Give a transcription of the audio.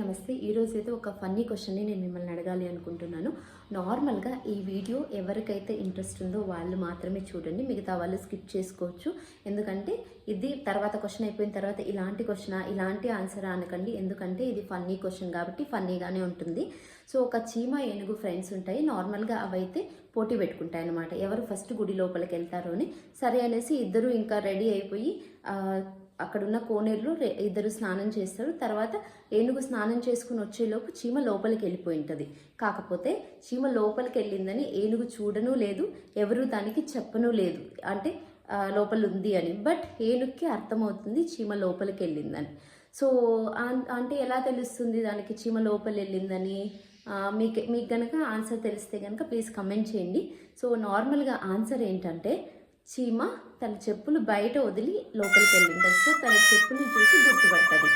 నమస్తే. ఈరోజు అయితే ఒక ఫన్నీ క్వశ్చన్ని నేను మిమ్మల్ని అడగాలి అనుకుంటున్నాను. నార్మల్గా ఈ వీడియో ఎవరికైతే ఇంట్రెస్ట్ ఉందో వాళ్ళు మాత్రమే చూడండి, మిగతా వాళ్ళు స్కిప్ చేసుకోవచ్చు. ఎందుకంటే ఇది తర్వాత క్వశ్చన్ అయిపోయిన తర్వాత ఇలాంటి క్వశ్చనా ఇలాంటి ఆన్సరా అనకండి, ఎందుకంటే ఇది ఫన్నీ క్వశ్చన్ కాబట్టి ఫన్నీగానే ఉంటుంది. సో ఒక చీమ ఏనుగు ఫ్రెండ్స్ ఉంటాయి. నార్మల్గా అవైతే పోటీ పెట్టుకుంటాయి అన్నమాట, ఎవరు ఫస్ట్ గుడి లోపలికి వెళ్తారో అని. సరే అనేసి ఇద్దరు ఇంకా రెడీ అయిపోయి అక్కడున్న కోనేరులో ఇద్దరు స్నానం చేస్తారు. తర్వాత ఏనుగు స్నానం చేసుకుని వచ్చేలోపు చీమ లోపలికి వెళ్ళిపోయి ఉంటుంది. కాకపోతే చీమ లోపలికి వెళ్ళిందని ఏనుగు చూడను లేదు, ఎవరు దానికి చెప్పను లేదు, అంటే లోపల ఉంది అని. బట్ ఏనుగుకి అర్థమవుతుంది చీమ లోపలికి వెళ్ళిందని. సో అంటే ఎలా తెలుస్తుంది దానికి చీమ లోపలి వెళ్ళిందని? మీకు కనుక ఆన్సర్ తెలిస్తే కనుక ప్లీజ్ కమెంట్ చేయండి. సో నార్మల్గా ఆన్సర్ ఏంటంటే, చీమ తన చెప్పులు బయట వదిలి లోపలికి వెళ్ళింది. సో తన చెప్పులు చూసి గుర్తుపడుతుంది.